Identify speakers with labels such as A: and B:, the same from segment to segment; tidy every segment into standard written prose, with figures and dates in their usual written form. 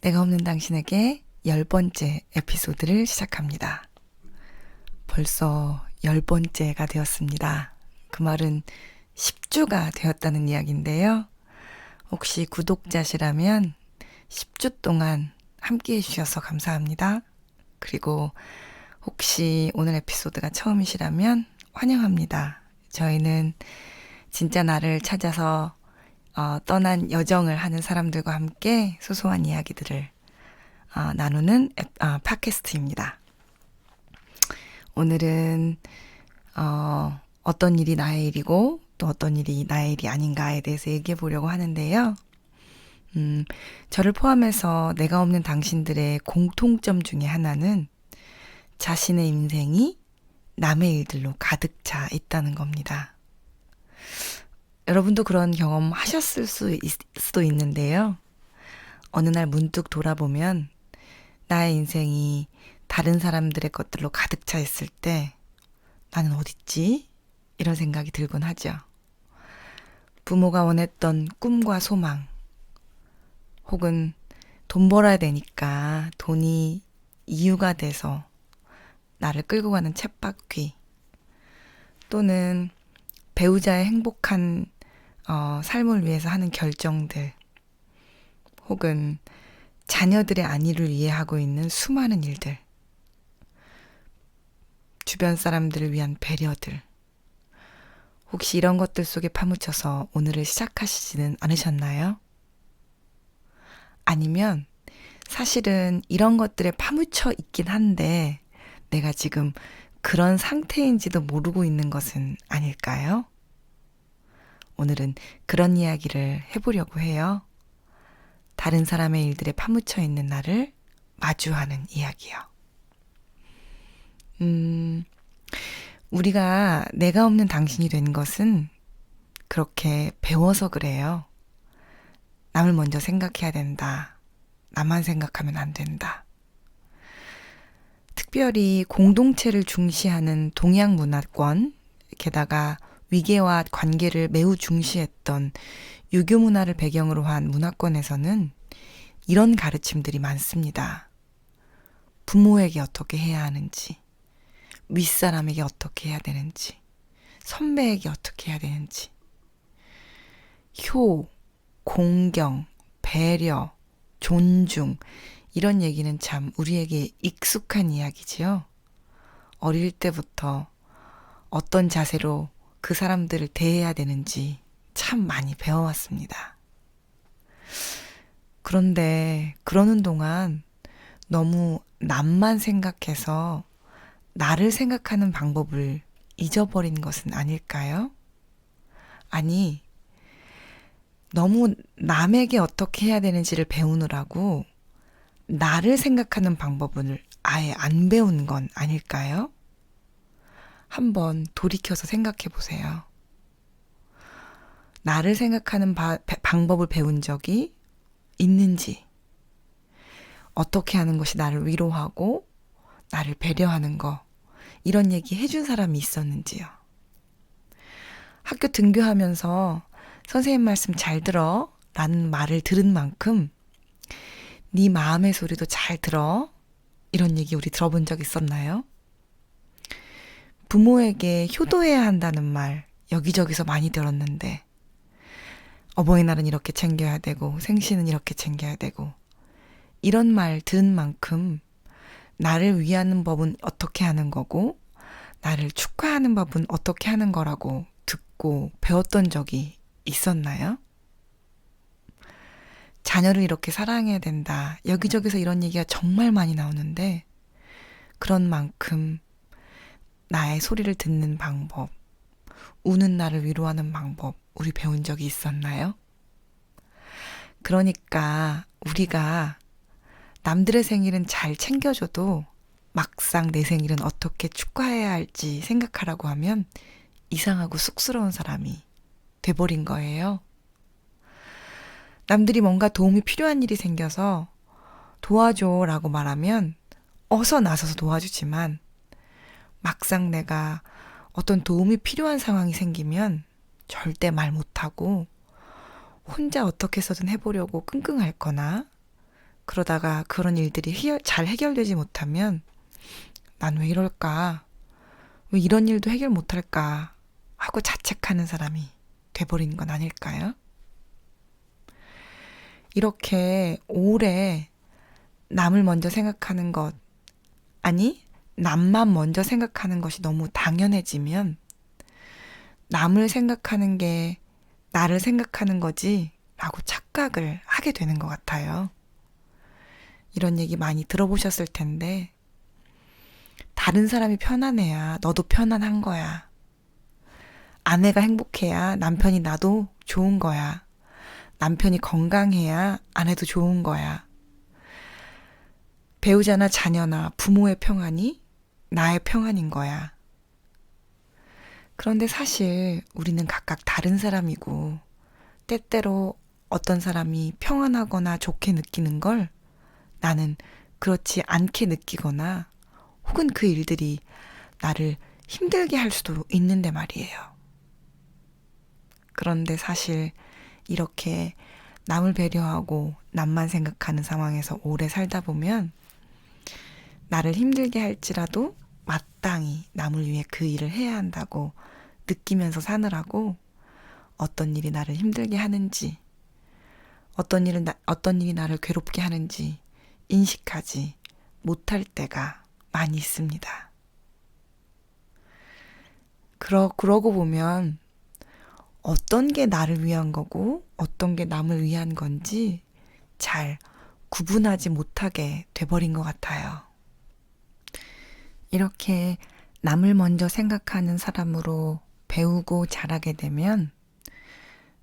A: 내가 없는 당신에게 10번째 에피소드를 시작합니다. 벌써 10번째가 되었습니다. 그 말은 10주가 되었다는 이야기인데요. 혹시 구독자시라면 10주 동안 함께 해주셔서 감사합니다. 그리고 혹시 오늘 에피소드가 처음이시라면 환영합니다. 저희는 진짜 나를 찾아서 떠난 여정을 하는 사람들과 함께 소소한 이야기들을 나누는 팟캐스트입니다. 오늘은 어떤 일이 나의 일이고 또 어떤 일이 나의 일이 아닌가에 대해서 얘기해 보려고 하는데요. 저를 포함해서 내가 없는 당신들의 공통점 중에 하나는 자신의 인생이 남의 일들로 가득 차 있다는 겁니다. 여러분도 그런 경험 하셨을 수도 있는데요. 어느 날 문득 돌아보면 나의 인생이 다른 사람들의 것들로 가득 차 있을 때 나는 어딨지? 이런 생각이 들곤 하죠. 부모가 원했던 꿈과 소망, 혹은 돈 벌어야 되니까 돈이 이유가 돼서 나를 끌고 가는 쳇바퀴, 또는 배우자의 행복한 삶을 위해서 하는 결정들, 혹은 자녀들의 안위를 위해 하고 있는 수많은 일들, 주변 사람들을 위한 배려들, 혹시 이런 것들 속에 파묻혀서 오늘을 시작하시지는 않으셨나요? 아니면 사실은 이런 것들에 파묻혀 있긴 한데 내가 지금 그런 상태인지도 모르고 있는 것은 아닐까요? 오늘은 그런 이야기를 해보려고 해요. 다른 사람의 일들에 파묻혀 있는 나를 마주하는 이야기요. 우리가 내가 없는 당신이 된 것은 그렇게 배워서 그래요. 남을 먼저 생각해야 된다. 나만 생각하면 안 된다. 특별히 공동체를 중시하는 동양 문화권, 게다가 위계와 관계를 매우 중시했던 유교 문화를 배경으로 한 문화권에서는 이런 가르침들이 많습니다. 부모에게 어떻게 해야 하는지, 윗사람에게 어떻게 해야 되는지, 선배에게 어떻게 해야 되는지, 효, 공경, 배려, 존중, 이런 얘기는 참 우리에게 익숙한 이야기지요. 어릴 때부터 어떤 자세로 그 사람들을 대해야 되는지 참 많이 배워왔습니다. 그런데 그러는 동안 너무 남만 생각해서 나를 생각하는 방법을 잊어버린 것은 아닐까요? 아니, 너무 남에게 어떻게 해야 되는지를 배우느라고 나를 생각하는 방법을 아예 안 배운 건 아닐까요? 한번 돌이켜서 생각해 보세요. 나를 생각하는 방법을 배운 적이 있는지, 어떻게 하는 것이 나를 위로하고 나를 배려하는 거, 이런 얘기 해준 사람이 있었는지요. 학교 등교하면서 선생님 말씀 잘 들어 라는 말을 들은 만큼 네 마음의 소리도 잘 들어, 이런 얘기 우리 들어본 적 있었나요? 부모에게 효도해야 한다는 말 여기저기서 많이 들었는데 어버이날은 이렇게 챙겨야 되고 생신은 이렇게 챙겨야 되고, 이런 말 들은 만큼 나를 위하는 법은 어떻게 하는 거고 나를 축하하는 법은 어떻게 하는 거라고 듣고 배웠던 적이 있었나요? 자녀를 이렇게 사랑해야 된다. 여기저기서 이런 얘기가 정말 많이 나오는데 그런 만큼 나의 소리를 듣는 방법, 우는 나를 위로하는 방법, 우리 배운 적이 있었나요? 그러니까 우리가 남들의 생일은 잘 챙겨줘도 막상 내 생일은 어떻게 축하해야 할지 생각하라고 하면 이상하고 쑥스러운 사람이 돼버린 거예요. 남들이 뭔가 도움이 필요한 일이 생겨서 도와줘 라고 말하면 어서 나서서 도와주지만 막상 내가 어떤 도움이 필요한 상황이 생기면 절대 말 못하고 혼자 어떻게 해서든 해보려고 끙끙 앓거나 그러다가 그런 일들이 잘 해결되지 못하면 난 왜 이럴까? 왜 이런 일도 해결 못할까? 하고 자책하는 사람이 돼버리는 건 아닐까요? 이렇게 오래 남을 먼저 생각하는 것, 아니, 남만 먼저 생각하는 것이 너무 당연해지면 남을 생각하는 게 나를 생각하는 거지 라고 착각을 하게 되는 것 같아요. 이런 얘기 많이 들어보셨을 텐데, 다른 사람이 편안해야 너도 편안한 거야. 아내가 행복해야 남편이 나도 좋은 거야. 남편이 건강해야 아내도 좋은 거야. 배우자나 자녀나 부모의 평안이 나의 평안인 거야. 그런데 사실 우리는 각각 다른 사람이고, 때때로 어떤 사람이 평안하거나 좋게 느끼는 걸 나는 그렇지 않게 느끼거나 혹은 그 일들이 나를 힘들게 할 수도 있는데 말이에요. 그런데 사실 이렇게 남을 배려하고 남만 생각하는 상황에서 오래 살다 보면 나를 힘들게 할지라도 마땅히 남을 위해 그 일을 해야 한다고 느끼면서 사느라고 어떤 일이 나를 힘들게 하는지, 어떤 일이 나를 괴롭게 하는지 인식하지 못할 때가 많이 있습니다. 그러고 보면 어떤 게 나를 위한 거고 어떤 게 남을 위한 건지 잘 구분하지 못하게 돼버린 것 같아요. 이렇게 남을 먼저 생각하는 사람으로 배우고 자라게 되면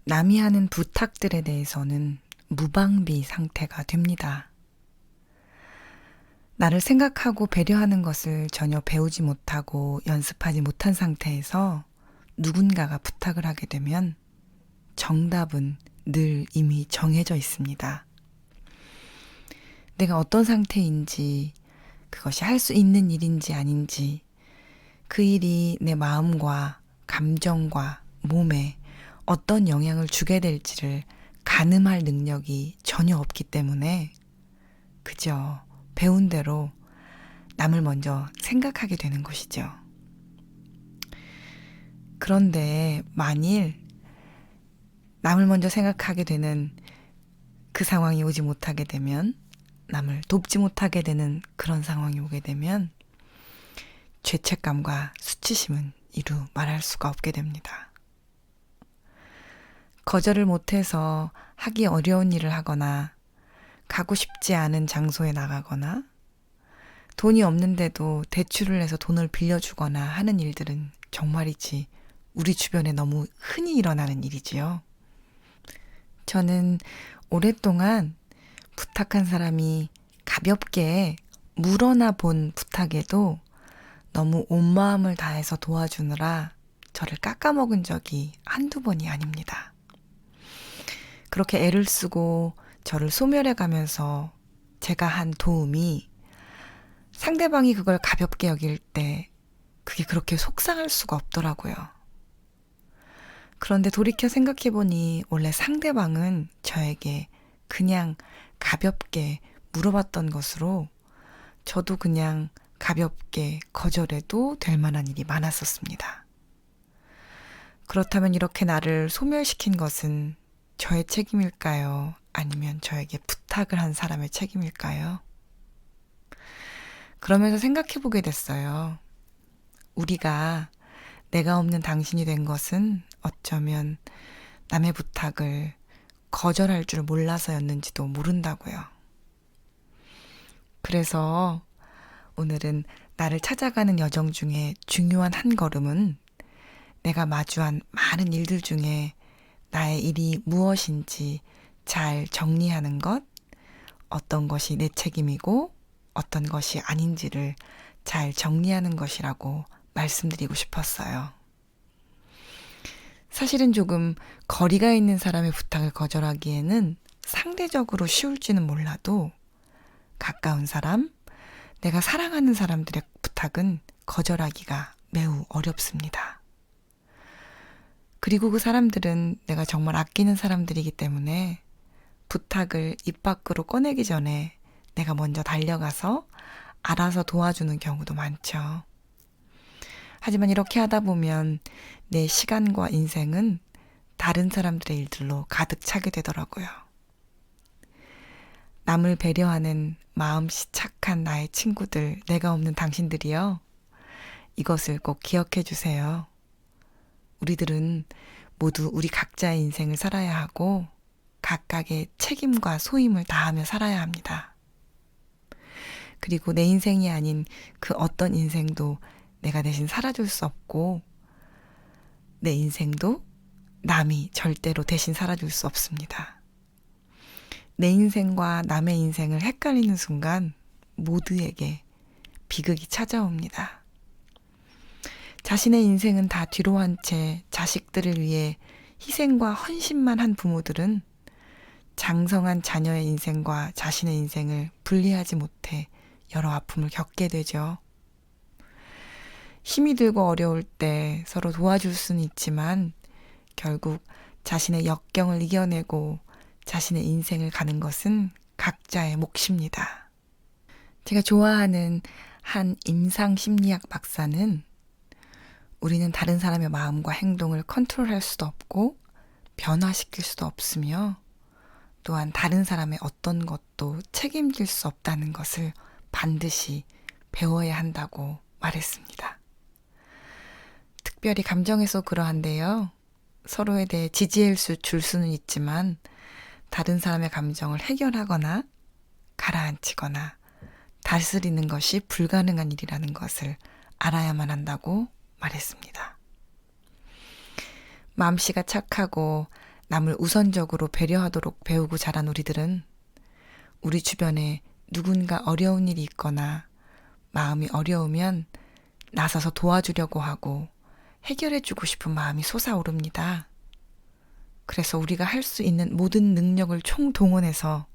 A: 남이 하는 부탁들에 대해서는 무방비 상태가 됩니다. 나를 생각하고 배려하는 것을 전혀 배우지 못하고 연습하지 못한 상태에서 누군가가 부탁을 하게 되면 정답은 늘 이미 정해져 있습니다. 내가 어떤 상태인지, 그것이 할 수 있는 일인지 아닌지, 그 일이 내 마음과 감정과 몸에 어떤 영향을 주게 될지를 가늠할 능력이 전혀 없기 때문에 그저 배운 대로 남을 먼저 생각하게 되는 것이죠. 그런데 만일 남을 먼저 생각하게 되는 그 상황이 오지 못하게 되면, 남을 돕지 못하게 되는 그런 상황이 오게 되면 죄책감과 수치심은 이루 말할 수가 없게 됩니다. 거절을 못해서 하기 어려운 일을 하거나 가고 싶지 않은 장소에 나가거나 돈이 없는데도 대출을 해서 돈을 빌려주거나 하는 일들은 정말이지 우리 주변에 너무 흔히 일어나는 일이지요. 저는 오랫동안 부탁한 사람이 가볍게 물어나 본 부탁에도 너무 온 마음을 다해서 도와주느라 저를 깎아먹은 적이 한두 번이 아닙니다. 그렇게 애를 쓰고 저를 소멸해가면서 제가 한 도움이 상대방이 그걸 가볍게 여길 때 그게 그렇게 속상할 수가 없더라고요. 그런데 돌이켜 생각해보니 원래 상대방은 저에게 그냥 가볍게 물어봤던 것으로 저도 그냥 가볍게 거절해도 될 만한 일이 많았었습니다. 그렇다면 이렇게 나를 소멸시킨 것은 저의 책임일까요? 아니면 저에게 부탁을 한 사람의 책임일까요? 그러면서 생각해보게 됐어요. 우리가 내가 없는 당신이 된 것은 어쩌면 남의 부탁을 거절할 줄 몰라서였는지도 모른다고요. 그래서 오늘은 나를 찾아가는 여정 중에 중요한 한 걸음은 내가 마주한 많은 일들 중에 나의 일이 무엇인지 잘 정리하는 것, 어떤 것이 내 책임이고 어떤 것이 아닌지를 잘 정리하는 것이라고 말씀드리고 싶었어요. 사실은 조금 거리가 있는 사람의 부탁을 거절하기에는 상대적으로 쉬울지는 몰라도 가까운 사람, 내가 사랑하는 사람들의 부탁은 거절하기가 매우 어렵습니다. 그리고 그 사람들은 내가 정말 아끼는 사람들이기 때문에 부탁을 입 밖으로 꺼내기 전에 내가 먼저 달려가서 알아서 도와주는 경우도 많죠. 하지만 이렇게 하다 보면 내 시간과 인생은 다른 사람들의 일들로 가득 차게 되더라고요. 남을 배려하는 마음씨 착한 나의 친구들, 내가 없는 당신들이요. 이것을 꼭 기억해 주세요. 우리들은 모두 우리 각자의 인생을 살아야 하고 각각의 책임과 소임을 다하며 살아야 합니다. 그리고 내 인생이 아닌 그 어떤 인생도 내가 대신 살아줄 수 없고 내 인생도 남이 절대로 대신 살아줄 수 없습니다. 내 인생과 남의 인생을 헷갈리는 순간 모두에게 비극이 찾아옵니다. 자신의 인생은 다 뒤로 한 채 자식들을 위해 희생과 헌신만 한 부모들은 장성한 자녀의 인생과 자신의 인생을 분리하지 못해 여러 아픔을 겪게 되죠. 힘이 들고 어려울 때 서로 도와줄 수는 있지만 결국 자신의 역경을 이겨내고 자신의 인생을 가는 것은 각자의 몫입니다. 제가 좋아하는 한 임상심리학 박사는 우리는 다른 사람의 마음과 행동을 컨트롤할 수도 없고 변화시킬 수도 없으며 또한 다른 사람의 어떤 것도 책임질 수 없다는 것을 반드시 배워야 한다고 말했습니다. 특별히 감정에서 그러한데요. 서로에 대해 지지해 줄 수는 있지만 다른 사람의 감정을 해결하거나 가라앉히거나 다스리는 것이 불가능한 일이라는 것을 알아야만 한다고 말했습니다. 마음씨가 착하고 남을 우선적으로 배려하도록 배우고 자란 우리들은 우리 주변에 누군가 어려운 일이 있거나 마음이 어려우면 나서서 도와주려고 하고 해결해주고 싶은 마음이 솟아오릅니다. 그래서 우리가 할 수 있는 모든 능력을 총동원해서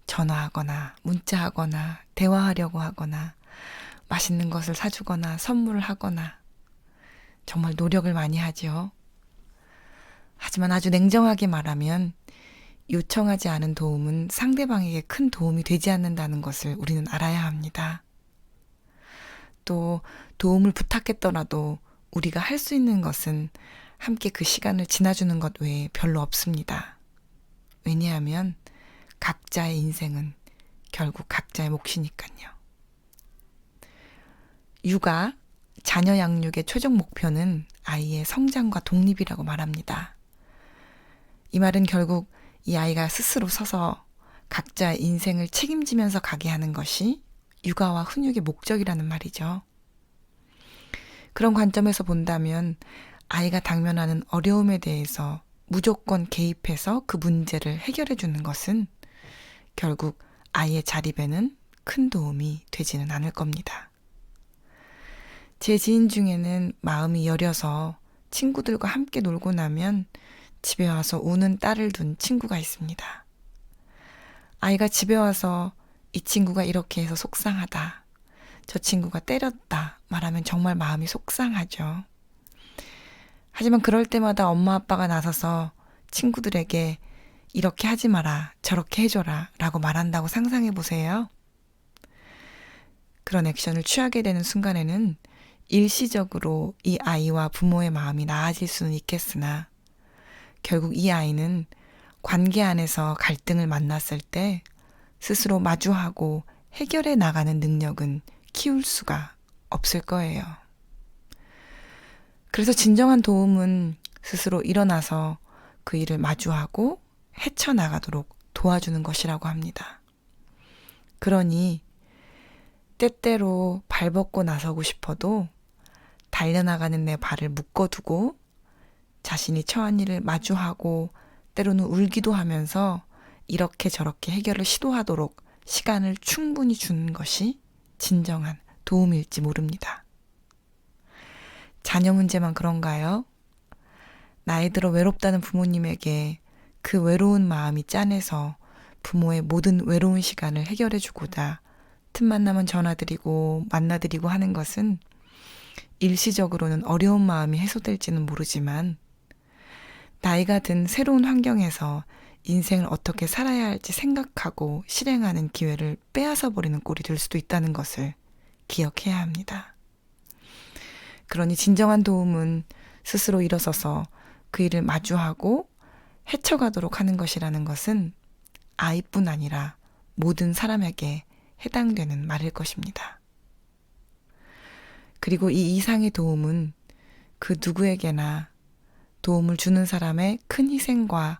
A: 전화하거나 문자하거나 대화하려고 하거나 맛있는 것을 사주거나 선물을 하거나 정말 노력을 많이 하죠. 하지만 아주 냉정하게 말하면 요청하지 않은 도움은 상대방에게 큰 도움이 되지 않는다는 것을 우리는 알아야 합니다. 또 도움을 부탁했더라도 우리가 할 수 있는 것은 함께 그 시간을 지나주는 것 외에 별로 없습니다. 왜냐하면 각자의 인생은 결국 각자의 몫이니까요. 육아, 자녀 양육의 최종 목표는 아이의 성장과 독립이라고 말합니다. 이 말은 결국 이 아이가 스스로 서서 각자의 인생을 책임지면서 가게 하는 것이 육아와 훈육의 목적이라는 말이죠. 그런 관점에서 본다면 아이가 당면하는 어려움에 대해서 무조건 개입해서 그 문제를 해결해 주는 것은 결국 아이의 자립에는 큰 도움이 되지는 않을 겁니다. 제 지인 중에는 마음이 여려서 친구들과 함께 놀고 나면 집에 와서 우는 딸을 둔 친구가 있습니다. 아이가 집에 와서 이 친구가 이렇게 해서 속상하다, 저 친구가 때렸다 말하면 정말 마음이 속상하죠. 하지만 그럴 때마다 엄마 아빠가 나서서 친구들에게 이렇게 하지 마라, 저렇게 해줘라 라고 말한다고 상상해 보세요. 그런 액션을 취하게 되는 순간에는 일시적으로 이 아이와 부모의 마음이 나아질 수는 있겠으나 결국 이 아이는 관계 안에서 갈등을 만났을 때 스스로 마주하고 해결해 나가는 능력은 키울 수가 없을 거예요. 그래서 진정한 도움은 스스로 일어나서 그 일을 마주하고 헤쳐나가도록 도와주는 것이라고 합니다. 그러니 때때로 발벗고 나서고 싶어도 달려나가는 내 발을 묶어두고 자신이 처한 일을 마주하고 때로는 울기도 하면서 이렇게 저렇게 해결을 시도하도록 시간을 충분히 주는 것이 진정한 도움일지 모릅니다. 자녀 문제만 그런가요? 나이 들어 외롭다는 부모님에게 그 외로운 마음이 짠해서 부모의 모든 외로운 시간을 해결해주고자 틈만 나면 전화드리고 만나드리고 하는 것은 일시적으로는 어려운 마음이 해소될지는 모르지만 나이가 든 새로운 환경에서 인생을 어떻게 살아야 할지 생각하고 실행하는 기회를 빼앗아 버리는 꼴이 될 수도 있다는 것을 기억해야 합니다. 그러니 진정한 도움은 스스로 일어서서 그 일을 마주하고 헤쳐가도록 하는 것이라는 것은 아이뿐 아니라 모든 사람에게 해당되는 말일 것입니다. 그리고 이 이상의 도움은 그 누구에게나 도움을 주는 사람의 큰 희생과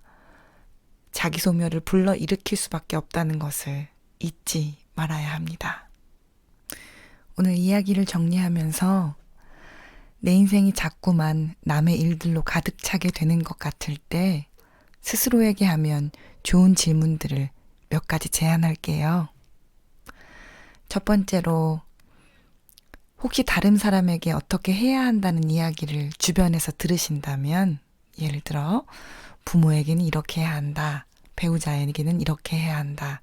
A: 자기 소멸을 불러일으킬 수밖에 없다는 것을 잊지 말아야 합니다. 오늘 이야기를 정리하면서 내 인생이 자꾸만 남의 일들로 가득 차게 되는 것 같을 때 스스로에게 하면 좋은 질문들을 몇 가지 제안할게요. 첫 번째로 혹시 다른 사람에게 어떻게 해야 한다는 이야기를 주변에서 들으신다면 예를 들어 부모에게는 이렇게 해야 한다. 배우자에게는 이렇게 해야 한다.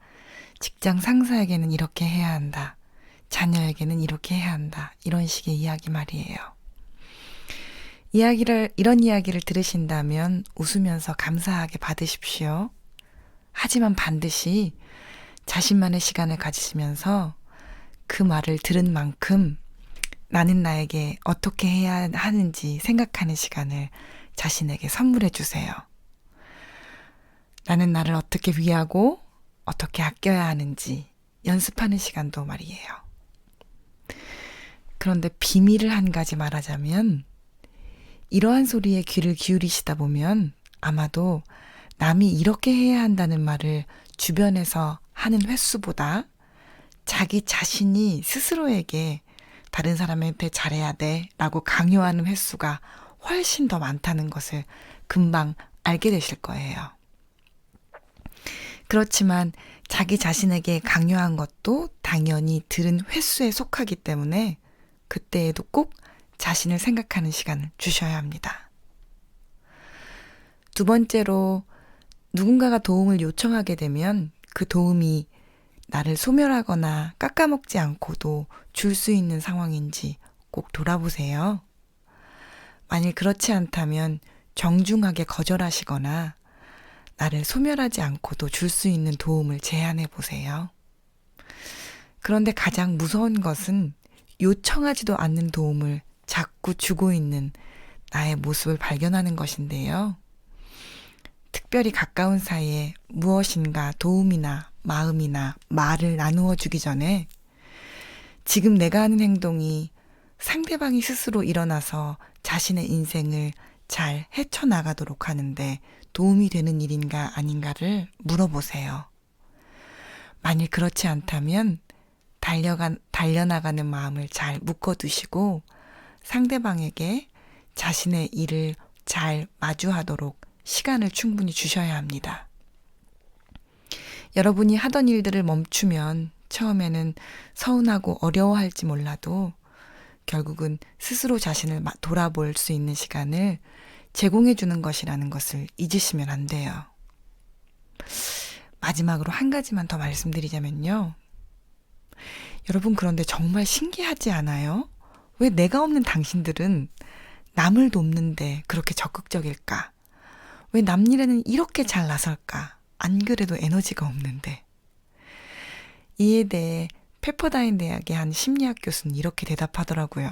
A: 직장 상사에게는 이렇게 해야 한다. 자녀에게는 이렇게 해야 한다. 이런 식의 이야기 말이에요. 이런 이야기를 들으신다면 웃으면서 감사하게 받으십시오. 하지만 반드시 자신만의 시간을 가지시면서 그 말을 들은 만큼 나는 나에게 어떻게 해야 하는지 생각하는 시간을 자신에게 선물해 주세요. 나는 나를 어떻게 위하고 어떻게 아껴야 하는지 연습하는 시간도 말이에요. 그런데 비밀을 한 가지 말하자면 이러한 소리에 귀를 기울이시다 보면 아마도 남이 이렇게 해야 한다는 말을 주변에서 하는 횟수보다 자기 자신이 스스로에게 다른 사람한테 잘해야 돼 라고 강요하는 횟수가 훨씬 더 많다는 것을 금방 알게 되실 거예요. 그렇지만 자기 자신에게 강요한 것도 당연히 들은 횟수에 속하기 때문에 그때에도 꼭 자신을 생각하는 시간을 주셔야 합니다. 두 번째로 누군가가 도움을 요청하게 되면 그 도움이 나를 소멸하거나 깎아먹지 않고도 줄 수 있는 상황인지 꼭 돌아보세요. 만일 그렇지 않다면 정중하게 거절하시거나 나를 소멸하지 않고도 줄 수 있는 도움을 제안해 보세요. 그런데 가장 무서운 것은 요청하지도 않는 도움을 자꾸 주고 있는 나의 모습을 발견하는 것인데요. 특별히 가까운 사이에 무엇인가 도움이나 마음이나 말을 나누어 주기 전에 지금 내가 하는 행동이 상대방이 스스로 일어나서 자신의 인생을 잘 헤쳐나가도록 하는데 도움이 되는 일인가 아닌가를 물어보세요. 만일 그렇지 않다면 달려나가는 마음을 잘 묶어두시고 상대방에게 자신의 일을 잘 마주하도록 시간을 충분히 주셔야 합니다. 여러분이 하던 일들을 멈추면 처음에는 서운하고 어려워할지 몰라도 결국은 스스로 자신을 돌아볼 수 있는 시간을 제공해 주는 것이라는 것을 잊으시면 안 돼요. 마지막으로 한 가지만 더 말씀드리자면요. 여러분 그런데 정말 신기하지 않아요? 왜 내가 없는 당신들은 남을 돕는데 그렇게 적극적일까? 왜 남 일에는 이렇게 잘 나설까? 안 그래도 에너지가 없는데. 이에 대해 페퍼다인 대학의 한 심리학 교수는 이렇게 대답하더라고요.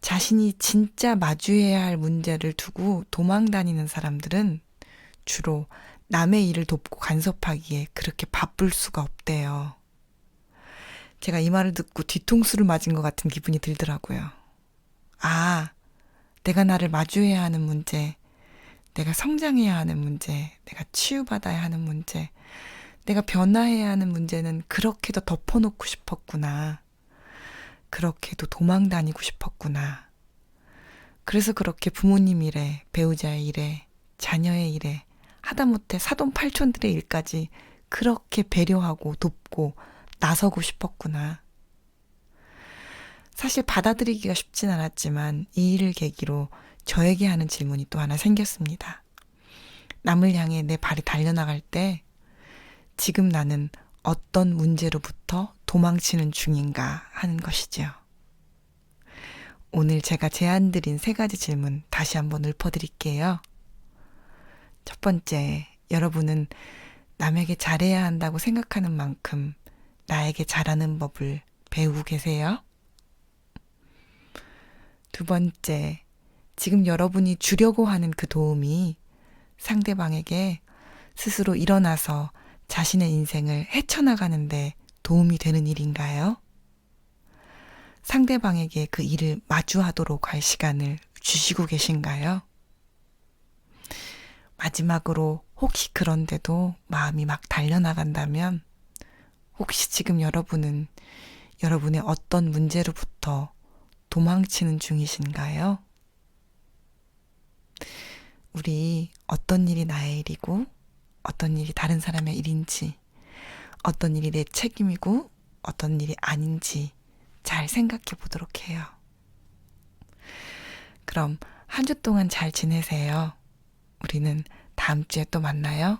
A: 자신이 진짜 마주해야 할 문제를 두고 도망다니는 사람들은 주로 남의 일을 돕고 간섭하기에 그렇게 바쁠 수가 없대요. 제가 이 말을 듣고 뒤통수를 맞은 것 같은 기분이 들더라고요. 아, 내가 나를 마주해야 하는 문제, 내가 성장해야 하는 문제, 내가 치유받아야 하는 문제, 내가 변화해야 하는 문제는 그렇게도 덮어놓고 싶었구나. 그렇게도 도망다니고 싶었구나. 그래서 그렇게 부모님 일에, 배우자의 일에, 자녀의 일에, 하다못해 사돈팔촌들의 일까지 그렇게 배려하고 돕고 나서고 싶었구나. 사실 받아들이기가 쉽진 않았지만 이 일을 계기로 저에게 하는 질문이 또 하나 생겼습니다. 남을 향해 내 발이 달려나갈 때 지금 나는 어떤 문제로부터 도망치는 중인가 하는 것이지요. 오늘 제가 제안드린 3가지 질문 다시 한번 읊어드릴게요. 첫 번째, 여러분은 남에게 잘해야 한다고 생각하는 만큼 나에게 잘하는 법을 배우고 계세요? 두 번째, 지금 여러분이 주려고 하는 그 도움이 상대방에게 스스로 일어나서 자신의 인생을 헤쳐나가는데 도움이 되는 일인가요? 상대방에게 그 일을 마주하도록 할 시간을 주시고 계신가요? 마지막으로 혹시 그런데도 마음이 막 달려나간다면 혹시 지금 여러분은 여러분의 어떤 문제로부터 도망치는 중이신가요? 우리 어떤 일이 나의 일이고 어떤 일이 다른 사람의 일인지, 어떤 일이 내 책임이고 어떤 일이 아닌지 잘 생각해 보도록 해요. 그럼 한 주 동안 잘 지내세요. 우리는 다음 주에 또 만나요.